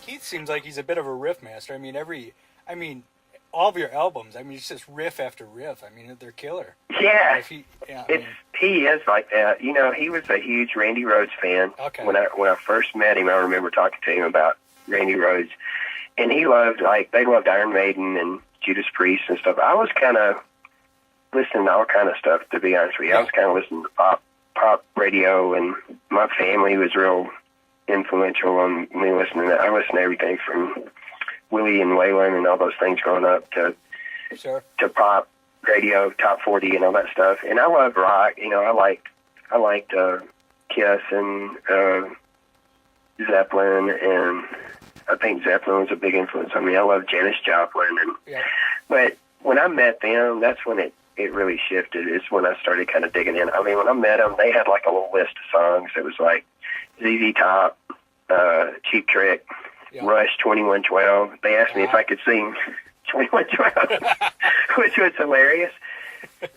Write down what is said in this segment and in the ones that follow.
Keith seems like he's a bit of a riff master. All of your albums, it's just riff after riff. They're killer. Yeah, he is like that. You know, he was a huge Randy Rhoads fan. Okay. When I first met him, I remember talking to him about Randy Rhoads, and they loved Iron Maiden and Judas Priest and stuff. I was kind of listening to all kind of stuff, to be honest with you. I was kind of listening to pop radio, and my family was real influential on me listening to that. I listened to everything from Willie and Waylon and all those things growing up to pop radio, top 40 and all that stuff. And I loved rock. You know, I liked Kiss and Zeppelin, and I think Zeppelin was a big influence on me. I loved Janis Joplin, but when I met them, that's when it really shifted. It's when I started kind of digging in. I mean, when I met them, they had like a little list of songs. It was like ZZ Top, Cheap Trick, Rush, 2112. They asked me if I could sing 2112, which was hilarious.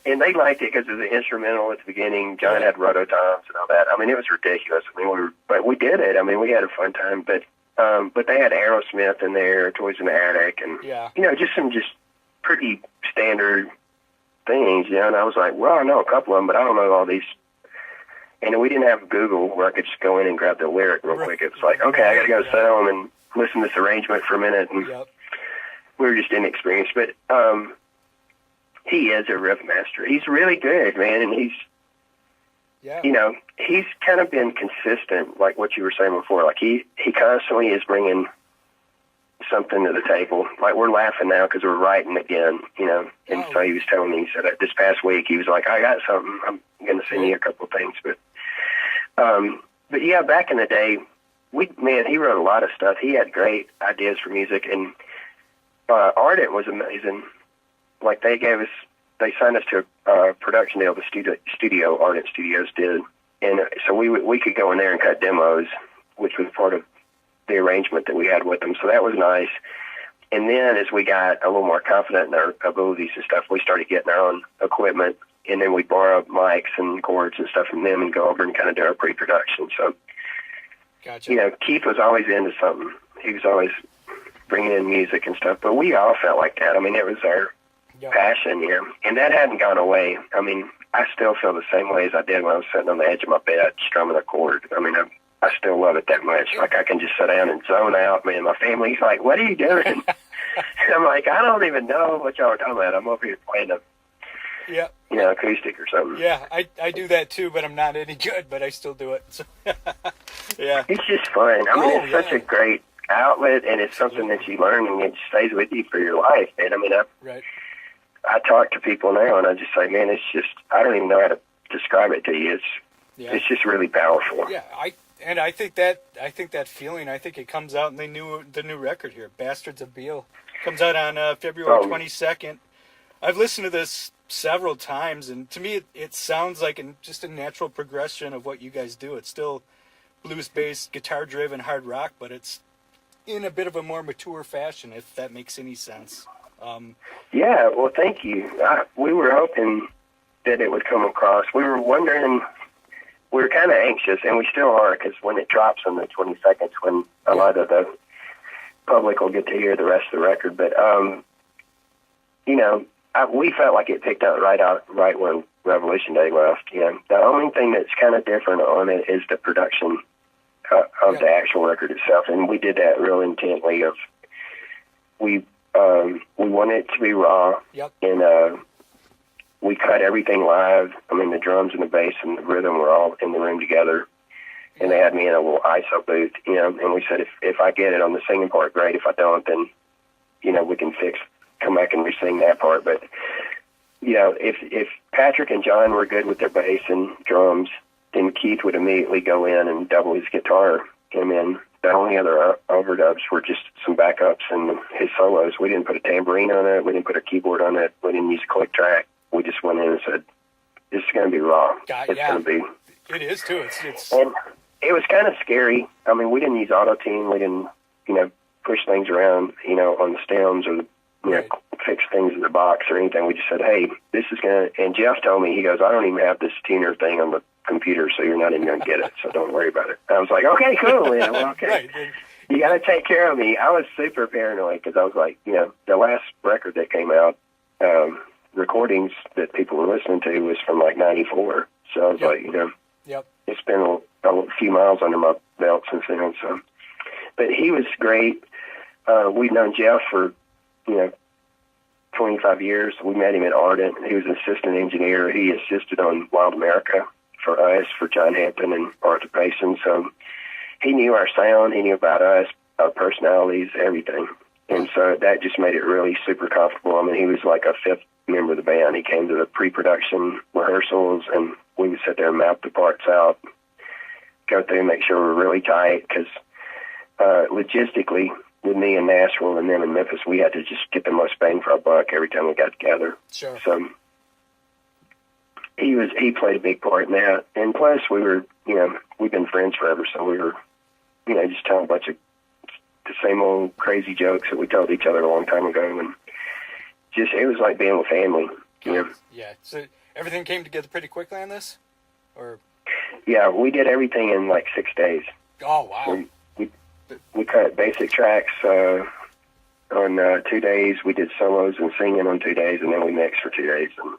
And they liked it because of the instrumental at the beginning. John had rototoms and all that. I mean, it was ridiculous. But we did it. I mean, we had a fun time. But they had Aerosmith in there, Toys in the Attic, and you know, just some pretty standard things. You know, and I was like, well, I know a couple of them, but I don't know all these. And we didn't have Google where I could just go in and grab the lyric real quick. It was like, okay, I got to go sit home and listen to this arrangement for a minute. And we were just inexperienced. But he is a riff master. He's really good, man. And he's, you know, he's kind of been consistent, like what you were saying before. Like he constantly is bringing something to the table. Like we're laughing now because we're writing again, you know. And so he was telling me, he said this past week, he was like, I got something. I'm going to send you a couple of things. But yeah, back in the day, he wrote a lot of stuff. He had great ideas for music, and Ardent was amazing. Like they signed us to a production deal, the studio, Ardent Studios did. And so we could go in there and cut demos, which was part of the arrangement that we had with them. So that was nice. And then as we got a little more confident in our abilities and stuff, we started getting our own equipment, and then we borrow mics and cords and stuff from them and go over and kind of do our pre-production. So, you know, Keith was always into something. He was always bringing in music and stuff, but we all felt like that. I mean, it was our passion, you know, and that hadn't gone away. I mean, I still feel the same way as I did when I was sitting on the edge of my bed strumming a chord. I mean, I still love it that much. Like, I can just sit down and zone out, man. My family's like, what are you doing? And I'm like, I don't even know what y'all are talking about. I'm over here playing you know, acoustic or something. Yeah, I do that too, but I'm not any good, but I still do it. So, yeah. It's just fun. I mean, it's such a great outlet, and it's something that you learn, and it stays with you for your life. And I mean, I talk to people now, and I just say, man, it's just, I don't even know how to describe it to you. It's just really powerful. Yeah, I think that feeling, I think it comes out in the new record here, Bastards of Beale. Comes out on February 22nd. I've listened to this several times, and to me it sounds like just a natural progression of what you guys do. It's still blues-based, guitar-driven hard rock, but it's in a bit of a more mature fashion, if that makes any sense. Yeah, well, thank you. We were hoping that it would come across. We were wondering, we were kind of anxious, and we still are, because when it drops on the 22nd, when a lot of the public will get to hear the rest of the record. But, you know, we felt like it picked up right when Revolution Day left. You know, the only thing that's kind of different on it is the production of the actual record itself, and we did that real intently. We wanted it to be raw, and we cut everything live. I mean, the drums and the bass and the rhythm were all in the room together, and they had me in a little ISO booth, you know, and we said, if I get it on the singing part, great. If I don't, then, you know, we can come back and re-sing that part. But, you know, if Patrick and John were good with their bass and drums, then Keith would immediately go in and double his guitar, and then the only other overdubs were just some backups and his solos. We didn't put a tambourine on it. We didn't put a keyboard on it. We didn't use a click track. We just went in and said, this is going to be raw. It's going to be. It is, too. And it was kind of scary. I mean, we didn't use auto-tune. We didn't, you know, push things around, you know, on the stems or, you know, fix things in the box or anything. We just said, hey, this is going to, and Jeff told me, he goes, I don't even have this tuner thing on the computer, so you're not even going to get it, so don't worry about it. I was like, okay, cool, man. Well, okay. Right. You got to take care of me. I was super paranoid because I was like, the last record that came out, recordings that people were listening to was from like 94. So I was like, it's been a few miles under my belt since then. So, but he was great. We've known Jeff for, 25 years. We met him at Ardent. He was an assistant engineer. He assisted on Wild America for us, for John Hampton and Arthur Payson. So he knew our sound. He knew about us, our personalities, everything. And so that just made it really super comfortable. I mean, he was like a fifth member of the band. He came to the pre-production rehearsals, and we would sit there and map the parts out, go through and make sure we were really tight, because logistically, with me in Nashville and them in Memphis, we had to just get the most bang for our buck every time we got together. Sure. So he played a big part in that. And plus, we were, we've been friends forever, so we were, just telling a bunch of the same old crazy jokes that we told each other a long time ago, and just, it was like being with family. Yeah. So everything came together pretty quickly on this? Or? Yeah, we did everything in like 6 days. Oh, wow. We cut basic tracks on 2 days. We did solos and singing on 2 days, and then we mixed for 2 days. And,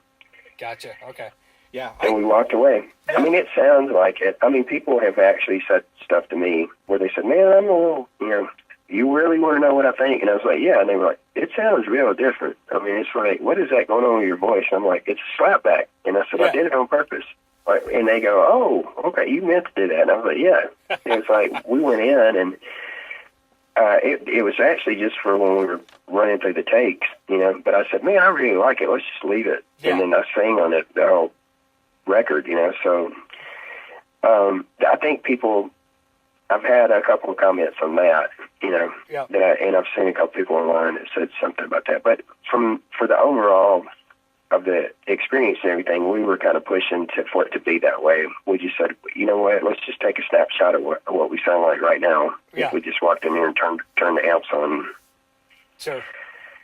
gotcha. Okay. Yeah. And we walked away. Yeah. I mean, it sounds like it. I mean, people have actually said stuff to me where they said, man, I'm a little, you really want to know what I think? And I was like, yeah. And they were like, it sounds real different. I mean, it's like, what is that going on with your voice? And I'm like, it's a slapback. And I said, I did it on purpose. And they go, oh, okay, you meant to do that. And I was like, yeah. It was like, we went in, and it was actually just for when we were running through the takes, But I said, man, I really like it. Let's just leave it. Yeah. And then I sang on it, the whole record, So I think people, I've had a couple of comments on that, and I've seen a couple people online that said something about that. But for the overall of the experience and everything, we were kind of pushing for it to be that way. We just said, you know what, let's just take a snapshot of what we sound like right now. Yeah. If we just walked in there and turned the amps on. Sure.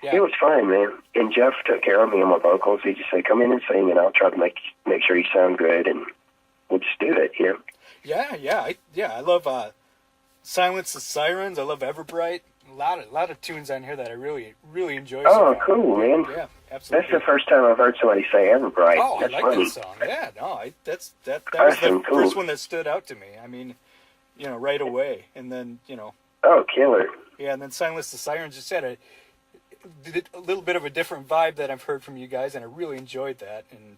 Yeah. It was fine, man. And Jeff took care of me on my vocals. He just said, come in and sing, and I'll try to make sure you sound good, and we'll just do it, Yeah. I love Silence the Sirens. I love Everbright. A lot of tunes on here that I really, really enjoy. Oh, cool, man. Yeah, absolutely. That's the first time I've heard somebody say Everbright. Oh, that's I like funny. that song. Yeah, no, that was the first one that stood out to me. I mean, right away. And then, Oh, killer. Yeah, and then Silence the Sirens just had a little bit of a different vibe that I've heard from you guys, and I really enjoyed that. And,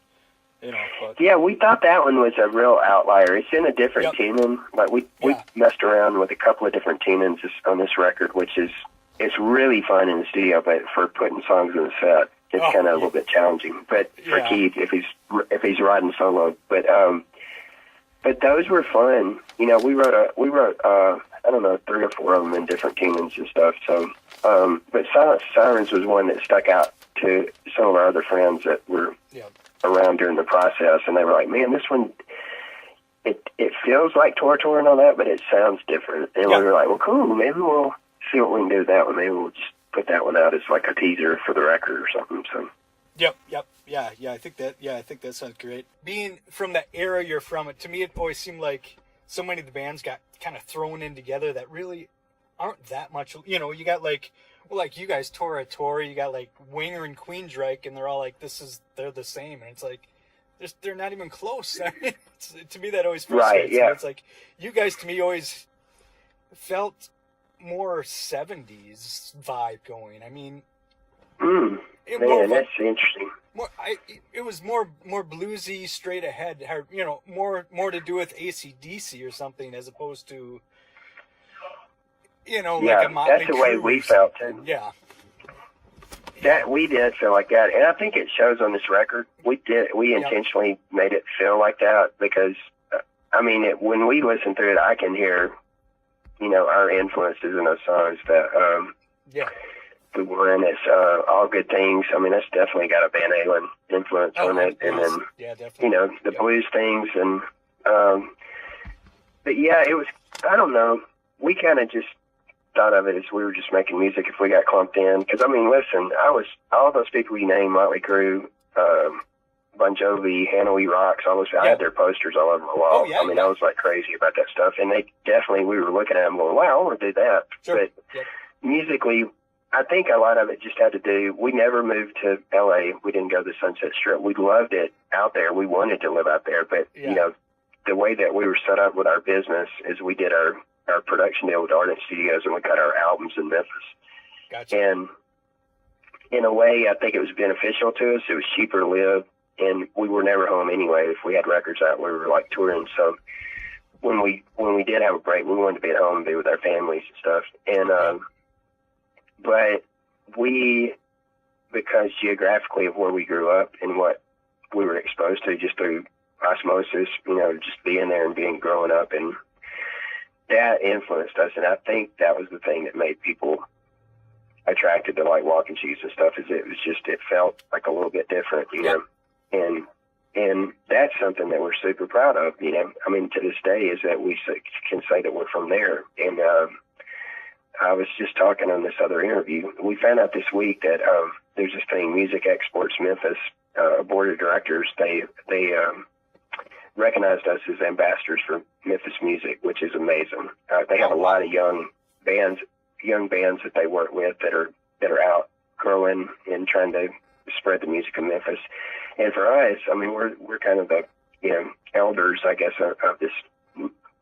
but... Yeah, we thought that one was a real outlier. It's in a different tuning. Like we messed around with a couple of different tunings on this record, which is, it's really fun in the studio, but for putting songs in the set, it's kind of a little bit challenging. But for Keith, if he's riding solo, but those were fun. We wrote I don't know, 3 or 4 of them in different tunings and stuff. So, but Silence Sirens was one that stuck out to some of our other friends that were around during the process, and they were like, man, this one, it feels like Tora Tora and all that, but it sounds different. And we were like, well, cool, maybe we'll see what we can do with that one. Maybe we'll just put that one out as like a teaser for the record or something. So. Yep. Yeah, I think that sounds great. Being from that era you're from, to me, it always seemed like so many of the bands got kind of thrown in together that really aren't that much. You got like you guys, Tora Tora, you got like Winger and Queensryche, and they're all like, they're the same, and it's like, they're not even close. I mean, to me, that always frustrates me. It's like, you guys, to me, always felt more 70s vibe going. I mean, that's interesting. It was more bluesy, straight ahead. More to do with AC/DC or something, as opposed to like a Motley that's the way we felt too. Yeah. That we did feel like that, and I think it shows on this record. We intentionally made it feel like that because, when we listen through it, I can hear, our influences in those songs. That the one is All Good Things. I mean, that's definitely got a Van Halen influence on it, and then the blues things, and but it was. I don't know. We kind of just thought of it as we were just making music if we got clumped in. Because, listen, all those people you named, Motley Crue, Bon Jovi, Hanoi Rocks, all those. I had their posters all over my wall. Oh, yeah, I mean, I was like crazy about that stuff. And we were looking at them going, wow, I want to do that. Sure. But musically, I think a lot of it just had to do, we never moved to L.A. We didn't go to the Sunset Strip. We loved it out there. We wanted to live out there. But, you know, the way that we were set up with our business is we did our production deal with Ardent Studios, and we cut our albums in Memphis. Gotcha. And in a way, I think it was beneficial to us. It was cheaper to live, and we were never home anyway. If we had records out, we were like touring. So when we did have a break, we wanted to be at home and be with our families and stuff. And but we, because geographically of where we grew up and what we were exposed to just through osmosis, you know, just being there and growing up, and that influenced us. And I think that was the thing that made people attracted to like Walking Shoes and stuff, is it felt like a little bit different, you know, and that's something that we're super proud of, you know. I mean, to this day, is that we can say that we're from there. And I was just talking on this other interview. We found out this week that there's this thing, Music Exports Memphis, board of directors. They recognized us as ambassadors for Memphis music, which is amazing. They have a lot of young bands that they work with that are out growing and trying to spread the music of Memphis. And for us, I mean, we're kind of the, you know, elders, I guess, of this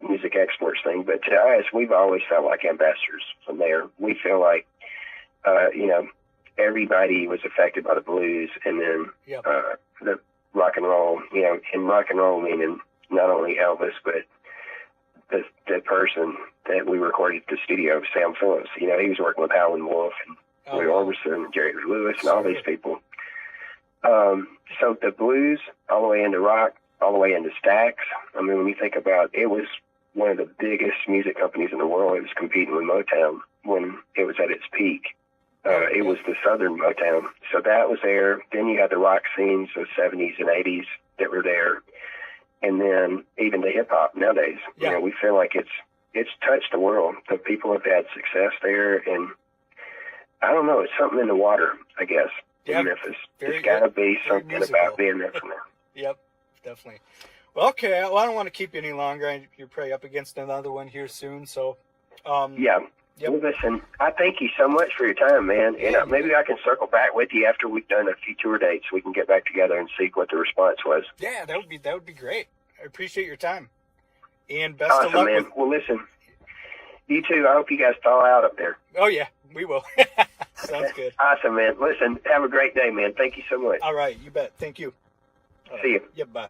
music exports thing. But to us, we've always felt like ambassadors from there. We feel like, you know, everybody was affected by the blues, and then the rock and roll, you know, and rock and roll meaning not only Elvis, but the person that we recorded at the studio, Sam Phillips. You know, he was working with Howlin' Wolf and Louis Orbison and Jerry Lee Lewis and all these people. So the blues, all the way into rock, all the way into Stax. I mean, when you think about it, was one of the biggest music companies in the world. It was competing with Motown when it was at its peak. It was the Southern Motown. So that was there. Then you had the rock scenes of 70s and 80s that were there. And then even the hip-hop nowadays. You know, we feel like it's touched the world. The people have had success there. And I don't know, it's something in the water, I guess, in Memphis. It's got to be something about being there from there. Yep, definitely. Well, okay, well, I don't want to keep you any longer. You're probably up against another one here soon. So, Well, listen, I thank you so much for your time, man. And maybe I can circle back with you after we've done a few tour dates. We can get back together and see what the response was. Yeah, that would be great. I appreciate your time. And best of luck. Man. Well, listen, you too. I hope you guys thaw out up there. Oh, yeah, we will. Sounds good. Awesome, man. Listen, have a great day, man. Thank you so much. All right, you bet. Thank you. See you. Yeah, bye.